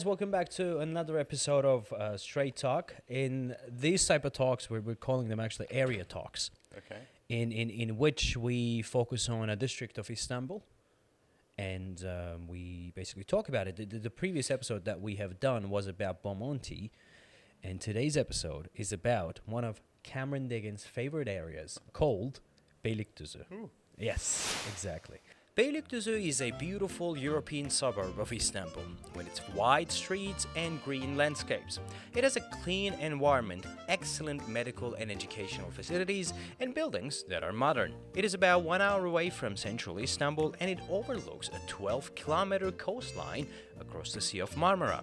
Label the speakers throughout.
Speaker 1: guys, welcome back to another episode of Straight Talk. In these type of talks, we're calling them actually area talks.
Speaker 2: Okay.
Speaker 1: In which we focus on a district of Istanbul, and we basically talk about it. The previous episode that we have done was about Bomonti, and today's episode is about one of Cameron Deggin's favorite areas called Beylikduzu.
Speaker 2: Ooh.
Speaker 1: Yes, exactly. Beylikduzu is a beautiful European suburb of Istanbul, with its wide streets and green landscapes. It has a clean environment, excellent medical and educational facilities, and buildings that are modern. It is about 1 hour away from central Istanbul, and it overlooks a 12-kilometer coastline across the Sea of Marmara.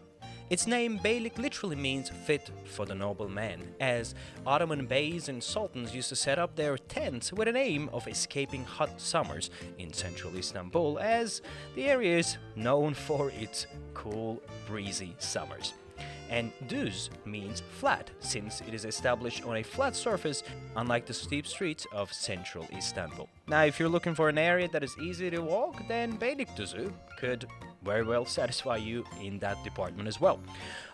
Speaker 1: Its name, Beylik, literally means fit for the noble man, as Ottoman beys and sultans used to set up their tents with an aim of escaping hot summers in central Istanbul, as the area is known for its cool, breezy summers. And düz means flat, since it is established on a flat surface, unlike the steep streets of central Istanbul. Now, if you're looking for an area that is easy to walk, then Beylikduzu could very well satisfy you in that department as well.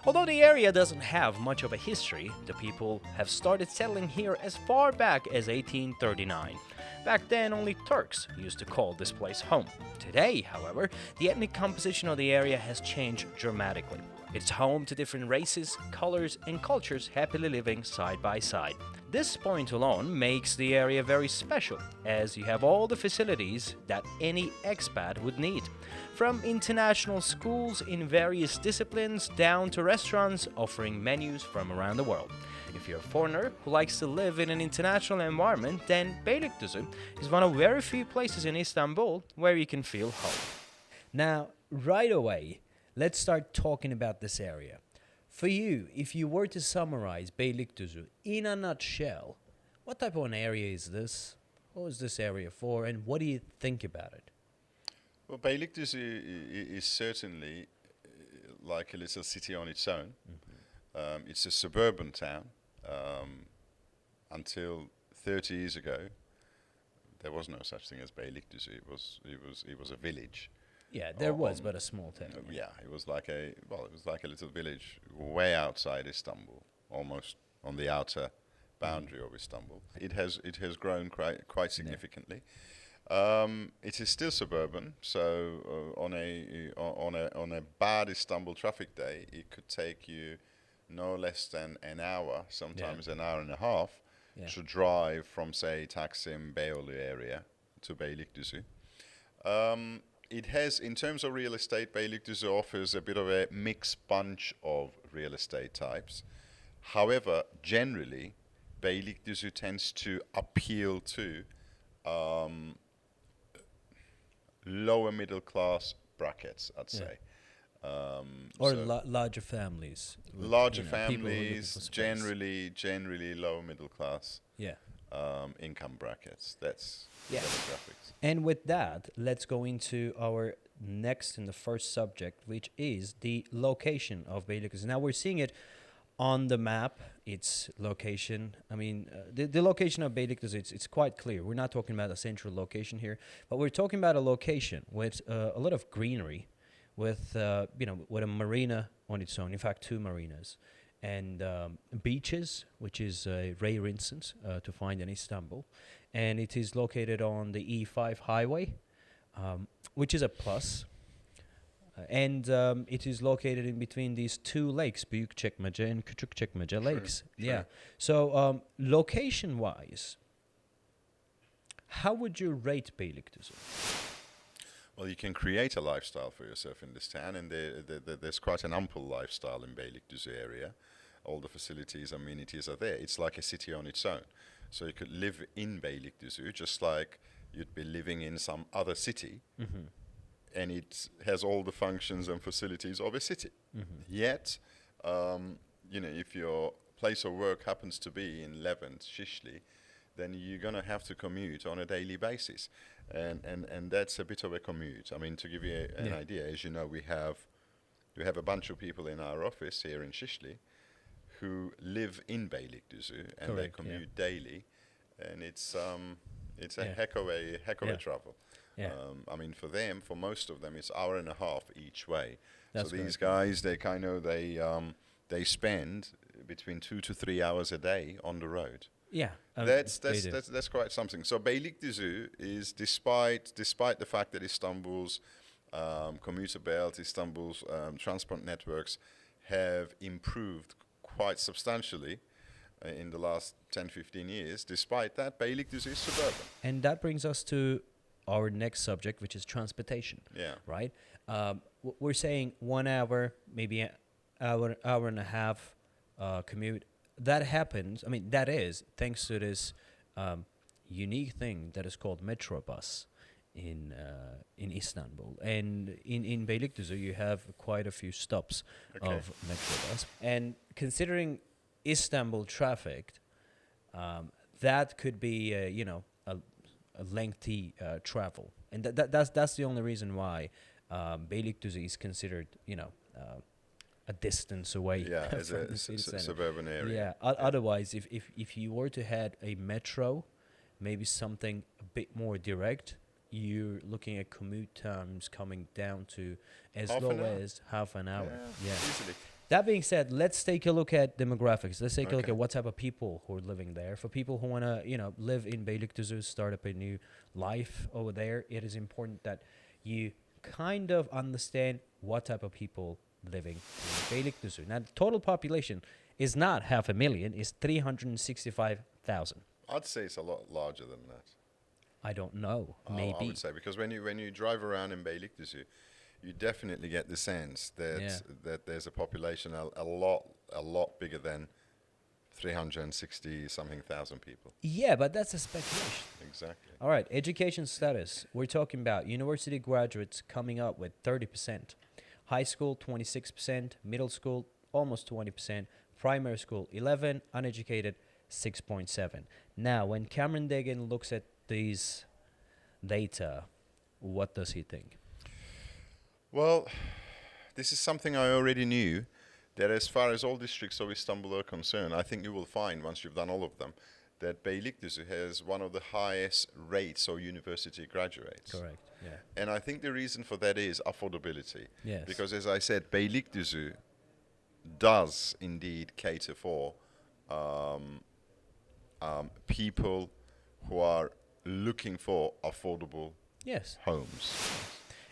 Speaker 1: Although the area doesn't have much of a history, the people have started settling here as far back as 1839. Back then, only Turks used to call this place home. Today, however, the ethnic composition of the area has changed dramatically. It's home to different races, colors, and cultures happily living side by side. This point alone makes the area very special, as you have all the facilities that any expat would need. From international schools in various disciplines down to restaurants offering menus from around the world. If you're a foreigner who likes to live in an international environment, then Beylikduzu is one of very few places in Istanbul where you can feel home. Now, right away, let's start talking about this area. For you, if you were to summarize Beylikduzu in a nutshell, what type of an area is this? What is this area for, and what do you think about it?
Speaker 2: Well, Beylikduzu is certainly like a little city on its own. Mm-hmm. It's a suburban town. Until 30 years ago, there was no such thing as Beylikduzu. It was a village.
Speaker 1: Yeah, there was, but a small town.
Speaker 2: Yeah, it was like a little village way outside Istanbul, almost on the outer boundary of Istanbul. It has grown quite significantly. It is still suburban, so on a bad Istanbul traffic day, it could take you no less than an hour, sometimes an hour and a half, to drive from, say, Taksim, Beyoğlu area to Beylikduzu. It has, in terms of real estate, Beylikduzu offers a bit of a mixed bunch of real estate types. However, generally, Beylikduzu tends to appeal to lower middle class brackets, I'd say.
Speaker 1: Larger families.
Speaker 2: Larger families, generally lower middle class. Income brackets. That's demographics.
Speaker 1: And with that, let's go into our next and the first subject, which is the location of Beylikduzu. Now we're seeing it on the map. Its location. I mean, the location of Beylikduzu. It's quite clear. We're not talking about a central location here, but we're talking about a location with a lot of greenery, with with a marina on its own. In fact, two marinas. And beaches, which is a rare instance to find in Istanbul. And it is located on the E5 highway, which is a plus. And it is located in between these two lakes, Büyükçekmece and Küçükçekmece lakes.
Speaker 2: Sure.
Speaker 1: Yeah. So location-wise, how would you rate Beylikduzu?
Speaker 2: Well, you can create a lifestyle for yourself in this town, and there's quite an ample lifestyle in Beylikduzu area. All the facilities, amenities are there. It's like a city on its own. So you could live in Beylikduzu just like you'd be living in some other city, and it has all the functions and facilities of a city. Yet, if your place of work happens to be in Levent, Şişli, then you're going to have to commute on a daily basis. And that's a bit of a commute. I mean, to give you an idea, as you know, we have a bunch of people in our office here in Şişli who live in Beylikduzu, and they commute daily. And it's It's a
Speaker 1: Yeah.
Speaker 2: heck of a
Speaker 1: Yeah.
Speaker 2: travel.
Speaker 1: Yeah.
Speaker 2: I mean, for most of them, it's hour and a half each way.
Speaker 1: That's
Speaker 2: so these
Speaker 1: correct.
Speaker 2: guys, they spend between 2 to 3 hours a day on the road.
Speaker 1: Yeah. They do.
Speaker 2: That's quite something. So Beylikduzu is, despite the fact that Istanbul's commuter belt, Istanbul's transport networks have improved quite substantially in the last 10-15 years. Despite that, Beylikduzu is suburban.
Speaker 1: And that brings us to our next subject, which is transportation.
Speaker 2: Yeah.
Speaker 1: Right? We're saying 1 hour, maybe an hour and a half commute. That happens. I mean, that is thanks to this unique thing that is called metro bus in Istanbul. And in Beylikduzu, you have quite a few stops of metro bus. And considering Istanbul traffic, that could be a lengthy travel, and that's the only reason why Beylikduzu is considered a distance away.
Speaker 2: Yeah, as
Speaker 1: from
Speaker 2: a
Speaker 1: the city center.
Speaker 2: suburban area.
Speaker 1: Yeah. Otherwise, if you were to had a metro, maybe something a bit more direct, you're looking at commute times coming down to as
Speaker 2: Half
Speaker 1: low
Speaker 2: an hour.
Speaker 1: as half an hour. Yeah.
Speaker 2: Easily.
Speaker 1: That being said, let's take a look at demographics. Let's take a look
Speaker 2: Okay.
Speaker 1: at what type of people who are living there. For people who want to, live in Beylikduzu, start up a new life over there, it is important that you kind of understand what type of people living in Beylikduzu. Now, the total population is not 500,000; it's 365,000.
Speaker 2: I'd say it's a lot larger than that.
Speaker 1: I don't know.
Speaker 2: I
Speaker 1: Maybe.
Speaker 2: would say, because when you drive around in Beylikduzu, you definitely get the sense that there's a population a lot bigger than 360 something thousand people.
Speaker 1: Yeah, but that's a speculation.
Speaker 2: Exactly.
Speaker 1: All right, education status. We're talking about university graduates coming up with 30%, high school 26%, middle school almost 20%, primary school 11%, uneducated 6.7%. Now, when Cameron Deggin looks at these data, what does he think?
Speaker 2: Well, this is something I already knew, that as far as all districts of Istanbul are concerned, I think you will find, once you've done all of them, that Beylikduzu has one of the highest rates of university graduates.
Speaker 1: Correct, yeah.
Speaker 2: And I think the reason for that is affordability.
Speaker 1: Yes.
Speaker 2: Because, as I said, Beylikduzu does indeed cater for people who are looking for affordable
Speaker 1: Yes.
Speaker 2: homes.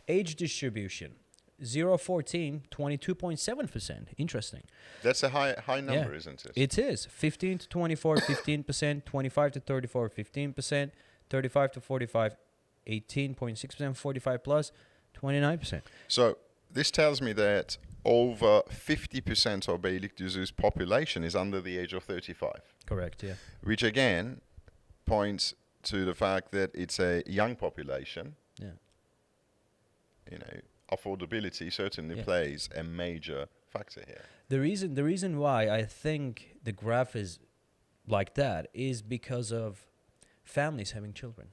Speaker 1: Age distribution. 0-14, 22.7%. Interesting.
Speaker 2: That's a high number, isn't it?
Speaker 1: It is. 15 to 24, 15%. 25 to 34, 15%. 35 to 45, 18.6%. 45 plus, 29%.
Speaker 2: So this tells me that over 50% of Beylikduzu's population is under the age of 35,
Speaker 1: Correct, yeah.
Speaker 2: which again points to the fact that it's a young population.
Speaker 1: Yeah.
Speaker 2: Affordability certainly
Speaker 1: Yeah.
Speaker 2: plays a major factor here.
Speaker 1: The reason why I think the graph is like that is because of families having children.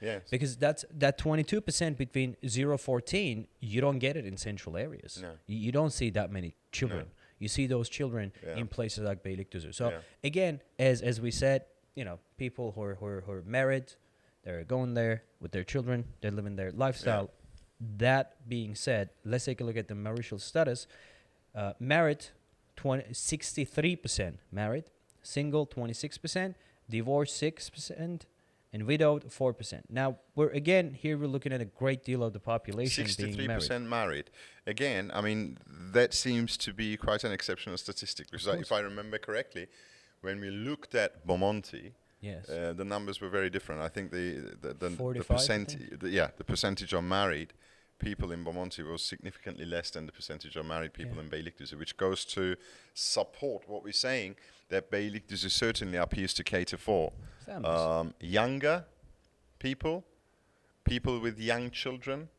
Speaker 2: Yes.
Speaker 1: Because that 22% between 0-14, you don't get it in central areas.
Speaker 2: No.
Speaker 1: You don't see that many children.
Speaker 2: No.
Speaker 1: You see those children
Speaker 2: Yeah.
Speaker 1: in places like Beylikduzu. So
Speaker 2: Yeah.
Speaker 1: again, as we said, people who are married, they're going there with their children, they're living their lifestyle. That being said, let's take a look at the marital status. Married, 63% married, single 26%, divorced 6%, and widowed 4%. Now we're looking at a great deal of the population being married.
Speaker 2: 63% married. Again, I mean, that seems to be quite an exceptional statistic, because if I remember correctly, when we looked at Bomonti,
Speaker 1: Yes.
Speaker 2: the numbers were very different. I think the
Speaker 1: 45,
Speaker 2: percentage, the percentage of married people in Bomonti was significantly less than the percentage of married people in Beylikduzu, which goes to support what we're saying, that Beylikduzu certainly appears to cater for younger people with young children,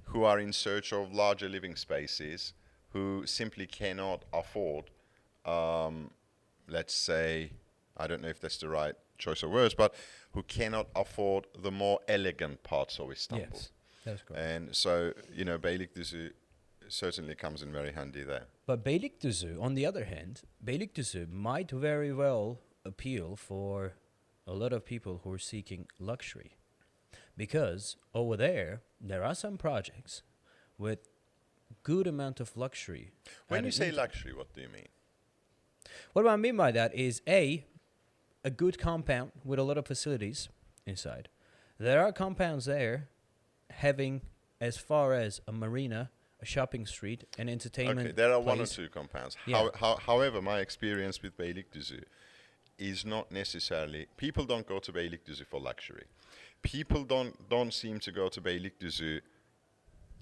Speaker 2: who are in search of larger living spaces, who simply cannot afford, let's say, I don't know if that's the right choice of words, but who cannot afford the more elegant parts of Istanbul.
Speaker 1: Yes, that's correct.
Speaker 2: And so, Beylikduzu certainly comes in very handy there.
Speaker 1: But Beylikduzu, on the other hand, Beylikduzu might very well appeal for a lot of people who are seeking luxury, because over there are some projects with good amount of luxury.
Speaker 2: When you
Speaker 1: added
Speaker 2: say
Speaker 1: into it.
Speaker 2: luxury, what do you mean?
Speaker 1: What I mean by that is a good compound with a lot of facilities inside. There are compounds there having as far as a marina, a shopping street, an entertainment.
Speaker 2: Okay, there are one or
Speaker 1: place.
Speaker 2: two compounds.
Speaker 1: Yeah.
Speaker 2: However, my experience with Beylikduzu is not necessarily. People don't go to Beylikduzu for luxury. People don't seem to go to Beylikduzu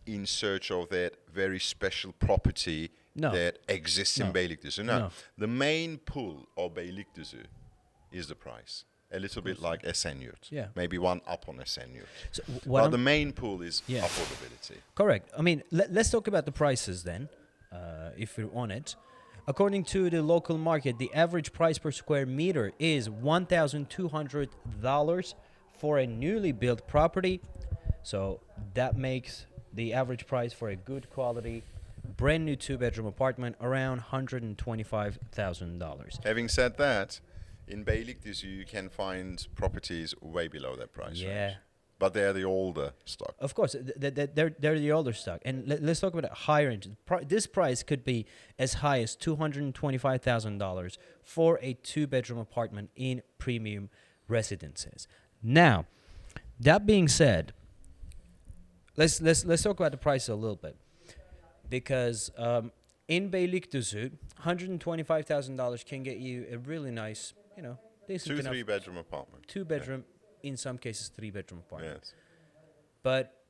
Speaker 2: in search of that very special property
Speaker 1: No.
Speaker 2: that exists in
Speaker 1: No.
Speaker 2: Beylikduzu. No.
Speaker 1: No.
Speaker 2: The main pull of Beylikduzu is the price. A little bit like Esenyurt.
Speaker 1: Yeah.
Speaker 2: Maybe one up on Esenyurt.
Speaker 1: So
Speaker 2: But the main pull is
Speaker 1: Yeah.
Speaker 2: affordability.
Speaker 1: correct. I mean, let's talk about the prices then, if we're on it. According to the local market, the average price per square meter is $1,200 for a newly built property. So that makes the average price for a good quality, brand new 2-bedroom apartment around $125,000.
Speaker 2: Having said that, in Beylikduzu you can find properties way below that price
Speaker 1: Yeah.
Speaker 2: range. But they're the older stock.
Speaker 1: Of course, they're the older stock. And let's talk about a higher range. This price could be as high as $225,000 for a 2-bedroom apartment in premium residences. Now, that being said, let's talk about the price a little bit, because in Beylikduzu, $125,000 can get you a really nice, decent enough
Speaker 2: 2-3-bedroom apartment.
Speaker 1: 2-bedroom, in some cases 3-bedroom apartment.
Speaker 2: Yes.
Speaker 1: But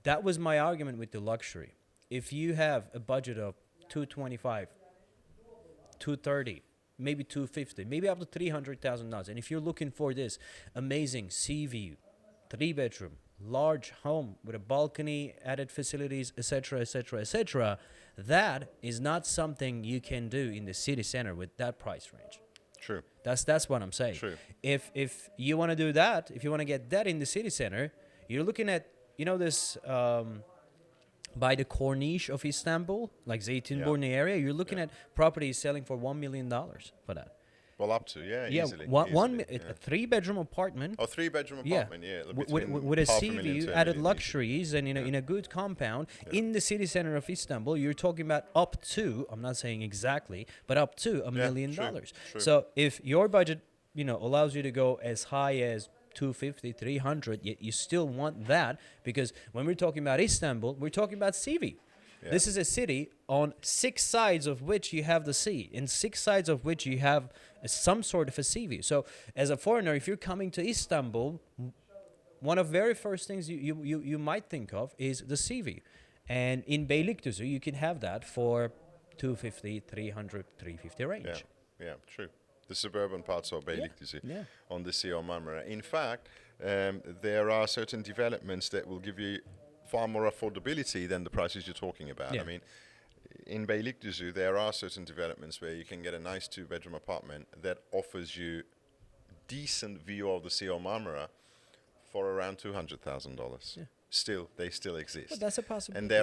Speaker 1: that was my argument with the luxury. If you have a budget of 225, 230, maybe 250, maybe up to $300,000, and if you're looking for this amazing sea view, 3-bedroom, large home with a balcony, added facilities, etc., etc., etc., that is not something you can do in the city center with that price range.
Speaker 2: True.
Speaker 1: That's what I'm saying.
Speaker 2: True.
Speaker 1: If you want to do that, if you want to get that in the city center, you're looking at this by the Corniche of Istanbul, like Zeytinburnu area. You're looking at properties selling for $1 million for that.
Speaker 2: Well, up to, easily.
Speaker 1: A 3-bedroom apartment.
Speaker 2: Oh, 3-bedroom
Speaker 1: Yeah,
Speaker 2: apartment,
Speaker 1: with a sea view, added luxuries, and in a good compound in the city center of Istanbul, you're talking about up to, I'm not saying exactly, but up to $1 million.
Speaker 2: True.
Speaker 1: So if your budget, allows you to go as high as 250, 300, yet you still want that, because when we're talking about Istanbul, we're talking about sea view.
Speaker 2: Yeah.
Speaker 1: This is a city on 6 sides of which you have the sea, and 6 sides of which you have some sort of a sea view. So as a foreigner, if you're coming to Istanbul, one of the very first things you might think of is the sea view. And in Beylikduzu, you can have that for 250, 300, 350 range.
Speaker 2: Yeah, true. The suburban parts of Beylikduzu
Speaker 1: Yeah.
Speaker 2: on the Sea of Marmara. In fact, there are certain developments that will give you far more affordability than the prices you're talking about.
Speaker 1: Yeah.
Speaker 2: I mean, in Beylikduzu, there are certain developments where you can get a nice 2-bedroom apartment that offers you decent view of the Sea of Marmara for around $200,000.
Speaker 1: Yeah.
Speaker 2: They still exist.
Speaker 1: But that's a possibility.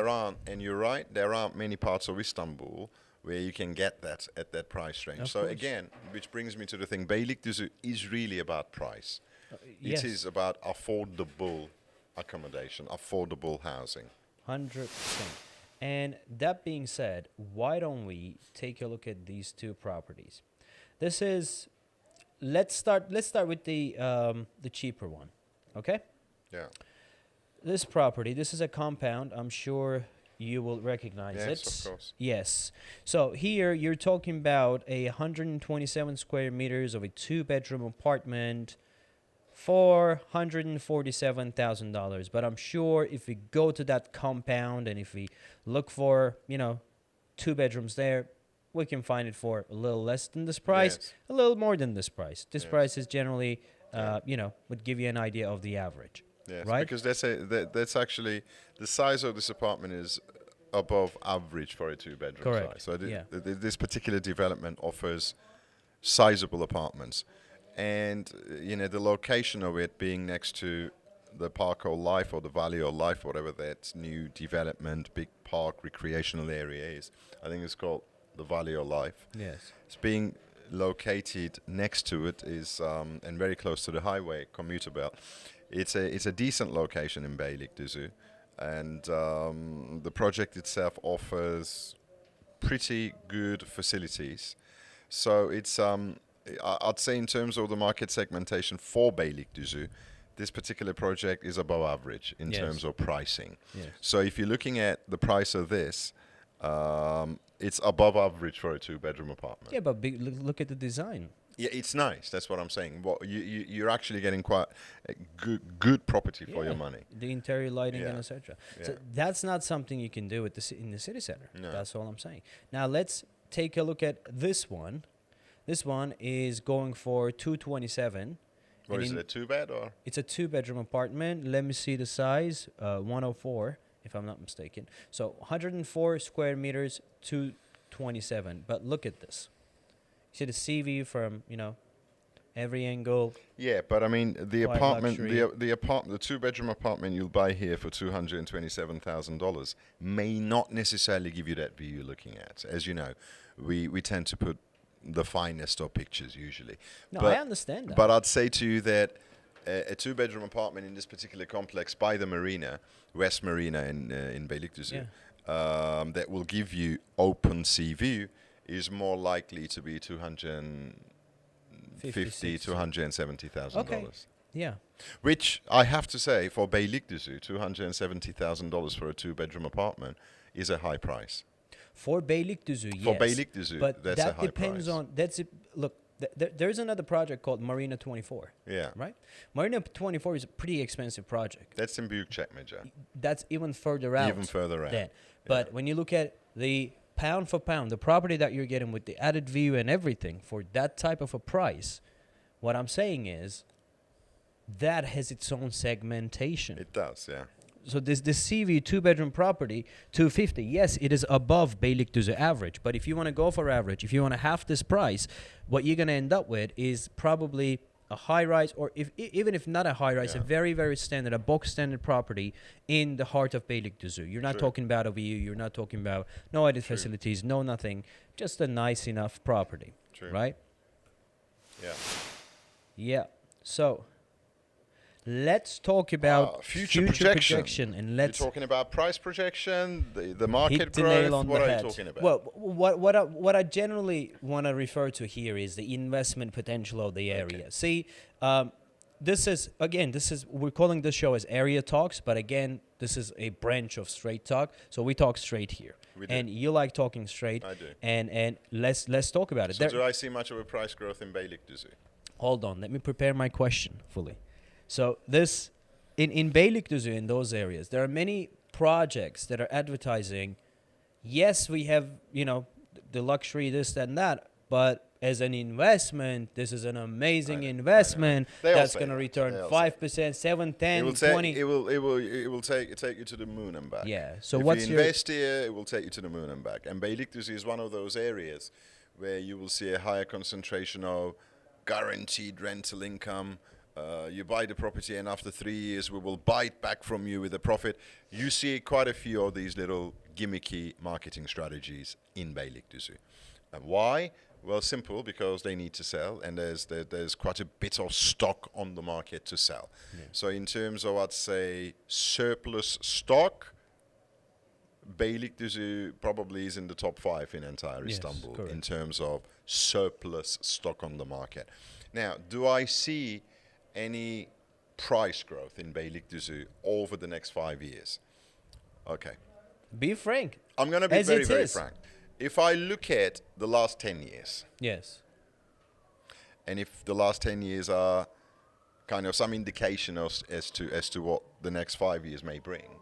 Speaker 2: And you're right, there aren't many parts of Istanbul where you can get that at that price range.
Speaker 1: Of
Speaker 2: So
Speaker 1: course.
Speaker 2: again, which brings me to the thing, Beylikduzu is really about price.
Speaker 1: Yes.
Speaker 2: It is about affordable accommodation, affordable housing.
Speaker 1: 100%. And that being said, why don't we take a look at these two properties? This is, let's start with the cheaper one, okay?
Speaker 2: Yeah.
Speaker 1: This property, this is a compound. I'm sure you will recognize it.
Speaker 2: Yes, of course.
Speaker 1: Yes. So here you're talking about 127 square meters of a 2-bedroom apartment for $147,000. But I'm sure if we go to that compound and if we look for, 2 bedrooms there, we can find it for a little less than this price,
Speaker 2: Yes.
Speaker 1: a little more than this price. This
Speaker 2: Yes.
Speaker 1: price is generally, would give you an idea of the average.
Speaker 2: Yes,
Speaker 1: Right?
Speaker 2: because that's actually, the size of this apartment is above average for a 2-bedroom
Speaker 1: Correct.
Speaker 2: size. So
Speaker 1: Yeah.
Speaker 2: this particular development offers sizable apartments. And, the location of it being next to the Park of Life or the Valley of Life, whatever that new development, big park recreational area is. I think it's called the Valley of Life.
Speaker 1: Yes.
Speaker 2: It's being located next to it is and very close to the highway commuter belt. It's a decent location in Beylikduzu, and the project itself offers pretty good facilities. So it's I'd say in terms of the market segmentation for Beylikduzu, this particular project is above average in
Speaker 1: Yes.
Speaker 2: terms of pricing.
Speaker 1: Yes.
Speaker 2: So if you're looking at the price of this, it's above average for a two-bedroom apartment.
Speaker 1: Yeah, but look at the design.
Speaker 2: Yeah, it's nice. That's what I'm saying. You're actually getting quite a good property for your money.
Speaker 1: The interior lighting and
Speaker 2: Yeah.
Speaker 1: etc.
Speaker 2: Yeah.
Speaker 1: So that's not something you can do at in the city center.
Speaker 2: No.
Speaker 1: That's all I'm saying. Now let's take a look at this one. This one is going for 227.
Speaker 2: What
Speaker 1: and
Speaker 2: is it, a two-bed or?
Speaker 1: It's a two-bedroom apartment. Let me see the size. 104, if I'm not mistaken. So 104 square meters, 227. But look at this. You see the sea view from, every angle.
Speaker 2: Yeah, but I mean the
Speaker 1: Quite
Speaker 2: apartment,
Speaker 1: luxury.
Speaker 2: the two-bedroom apartment you'll buy here for $227,000 may not necessarily give you that view you're looking at. As you know, we tend to put the finest of pictures usually.
Speaker 1: No,
Speaker 2: but,
Speaker 1: I understand that.
Speaker 2: But I'd say to you that a two-bedroom apartment in this particular complex by the marina, West Marina in Beylikduzu, that will give you open sea view is more likely to be $250,000 to $170,000.
Speaker 1: Okay. Yeah.
Speaker 2: Which I have to say, for Beylikduzu, $270,000 for a two-bedroom apartment is a high price.
Speaker 1: For Beylikduzu, yes.
Speaker 2: For Beylikduzu,
Speaker 1: but
Speaker 2: that's a
Speaker 1: that
Speaker 2: high
Speaker 1: depends
Speaker 2: price.
Speaker 1: on look. There's another project called Marina 24.
Speaker 2: Yeah.
Speaker 1: Right. Marina 24 is a pretty expensive project.
Speaker 2: That's in Büyükçekmece.
Speaker 1: That's even further out.
Speaker 2: Even further out.
Speaker 1: Then. But when you look at the pound for pound, the property that you're getting with the added view and everything for that type of a price, what I'm saying is that has its own segmentation.
Speaker 2: It does, yeah.
Speaker 1: So this CV two-bedroom property, 250, yes, it is above Beylikduzu average. But if you want to go for average, if you want to half this price, what you're going to end up with is probably a high-rise, or even if not a high-rise, a very, very standard, a box standard property in the heart of Beylikduzu. You're not
Speaker 2: True.
Speaker 1: talking about a view. You're not talking about no added facilities, no nothing. Just a nice enough property,
Speaker 2: True.
Speaker 1: right?
Speaker 2: Yeah.
Speaker 1: Yeah. So let's talk about
Speaker 2: future projection.
Speaker 1: and
Speaker 2: You're
Speaker 1: let's
Speaker 2: talking about price projection, the market
Speaker 1: hit the
Speaker 2: growth.
Speaker 1: nail on
Speaker 2: What
Speaker 1: the
Speaker 2: are
Speaker 1: head.
Speaker 2: you talking about?
Speaker 1: Well, what I generally want to refer to here is the investment potential of the area.
Speaker 2: Okay.
Speaker 1: See, this is we're calling this show as Area Talks, but again, this is a branch of Straight Talk. So we talk straight here,
Speaker 2: We do.
Speaker 1: and you like talking straight.
Speaker 2: I do.
Speaker 1: And let's talk about it.
Speaker 2: So do I see much of a price growth in Beylikduzu?
Speaker 1: Hold on, let me prepare my question fully. So this, in Beylikduzu, in those areas, there are many projects that are advertising, yes, we have, the luxury, this, that, and that, but as an investment, this is an amazing investment
Speaker 2: They all
Speaker 1: that's
Speaker 2: say
Speaker 1: going to
Speaker 2: that.
Speaker 1: return
Speaker 2: They all
Speaker 1: 5%, 7, 10, 20.
Speaker 2: It will take you to the moon and back.
Speaker 1: Yeah, so
Speaker 2: if
Speaker 1: what's
Speaker 2: you
Speaker 1: your-
Speaker 2: invest here, it will take you to the moon and back. And Beylikduzu is one of those areas where you will see a higher concentration of guaranteed rental income. You buy the property, and after 3 years, we will buy it back from you with a profit. You see quite a few of these little gimmicky marketing strategies in Beylikduzu. And why? Well, simple, because they need to sell, and there's quite a bit of stock on the market to sell.
Speaker 1: Yeah.
Speaker 2: So in terms of, I'd say, surplus stock, Beylikduzu probably is in the top 5 in entire
Speaker 1: Yes,
Speaker 2: Istanbul
Speaker 1: correct.
Speaker 2: in terms of surplus stock on the market. Now, do I see any price growth in Beylikduzu over the next 5 years? Okay.
Speaker 1: Be frank.
Speaker 2: I'm going to be
Speaker 1: As
Speaker 2: very,
Speaker 1: it
Speaker 2: very
Speaker 1: is.
Speaker 2: frank. If I look at the last 10 years,
Speaker 1: Yes.
Speaker 2: and if the last 10 years are kind of some indication as to what the next 5 years may bring,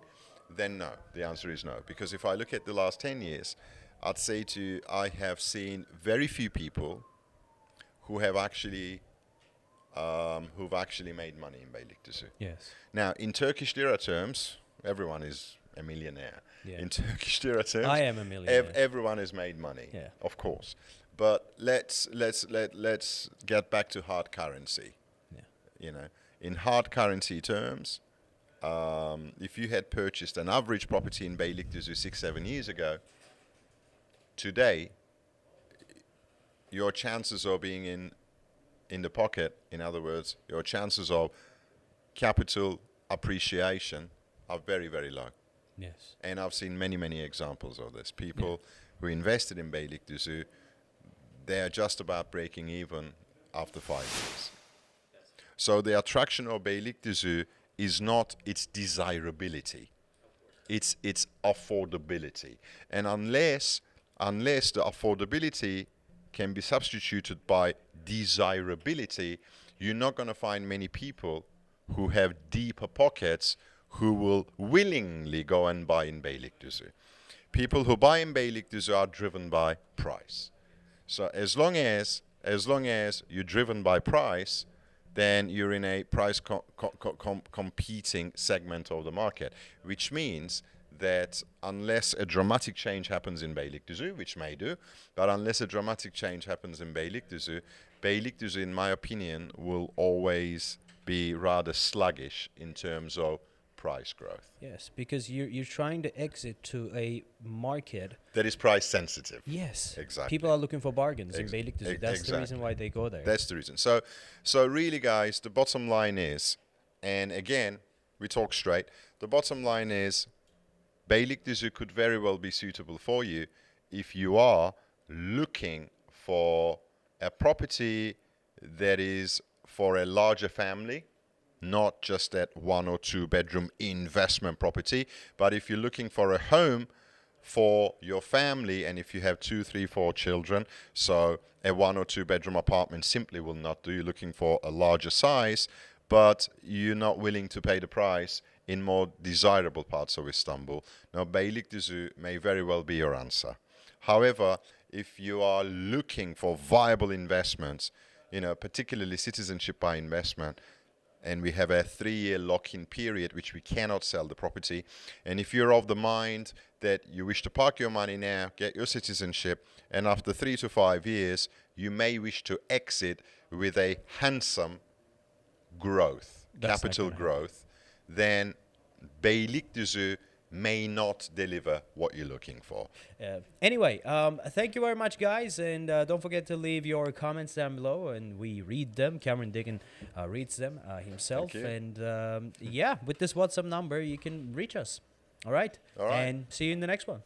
Speaker 2: then no. The answer is no. Because if I look at the last 10 years, I'd say to you, I have seen very few people who have actually who've actually made money in Beylikduzu.
Speaker 1: Yes.
Speaker 2: Now, in Turkish lira terms, everyone is a millionaire.
Speaker 1: Yeah.
Speaker 2: In Turkish lira terms,
Speaker 1: I am a millionaire.
Speaker 2: everyone has made money.
Speaker 1: Yeah.
Speaker 2: Of course. But let's get back to hard currency.
Speaker 1: Yeah.
Speaker 2: In hard currency terms, if you had purchased an average property in Beylikduzu 6-7 years ago, today your chances of being in the pocket, in other words, your chances of capital appreciation are very, very low.
Speaker 1: Yes.
Speaker 2: And I've seen many, many examples of this. People who invested in Beylikduzu, they are just about breaking even after 5 years. So the attraction of Beylikduzu is not its desirability, it's its affordability. And unless the affordability can be substituted by desirability, you're not going to find many people who have deeper pockets who will willingly go and buy in Beylikduzu. People who buy in Beylikduzu are driven by price. So as long as you're driven by price, then you're in a price competing segment of the market, which means that unless a dramatic change happens in Beylikduzu, which may do, but unless a dramatic change happens in Beylikduzu, in my opinion, will always be rather sluggish in terms of price growth.
Speaker 1: Yes, because you're trying to exit to a market
Speaker 2: that is price sensitive.
Speaker 1: Yes,
Speaker 2: exactly.
Speaker 1: People are looking for bargains in Beylikduzu. That's
Speaker 2: exactly.
Speaker 1: the reason why they go there.
Speaker 2: That's the reason. So really, guys, the bottom line is, and again, we talk straight. The bottom line is, Beylikduzu could very well be suitable for you if you are looking for a property that is for a larger family, not just that 1 or 2 bedroom investment property, but if you're looking for a home for your family, and if you have 2, 3, 4 children, so a 1 or 2 bedroom apartment simply will not do. You're looking for a larger size, but you're not willing to pay the price in more desirable parts of Istanbul. Now, Beylikduzu may very well be your answer. However, if you are looking for viable investments, particularly citizenship by investment, and we have a 3-year lock-in period, which we cannot sell the property. And if you're of the mind that you wish to park your money now, get your citizenship, and after 3 to 5 years, you may wish to exit with a handsome growth, capital growth, then Beylikduzu may not deliver what you're looking for.
Speaker 1: Anyway, thank you very much, guys, and don't forget to leave your comments down below, and we read them. Cameron Deggin reads them himself, and with this WhatsApp number, you can reach us. All right, and see you in the next one.